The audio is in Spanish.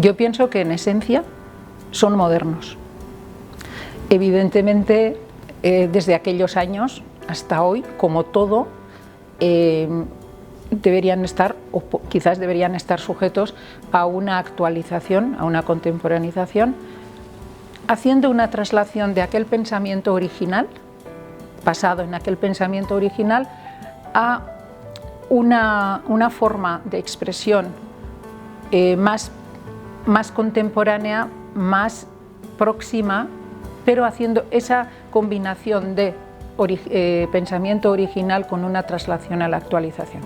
Yo pienso que en esencia son modernos. Evidentemente, desde aquellos años hasta hoy, como todo, deberían estar, o quizás deberían estar sujetos a una actualización, a una contemporaneización, haciendo una traslación de aquel pensamiento original, basado en aquel pensamiento original, a una forma de expresión más contemporánea, más próxima, pero haciendo esa combinación de pensamiento original con una traslación a la actualización.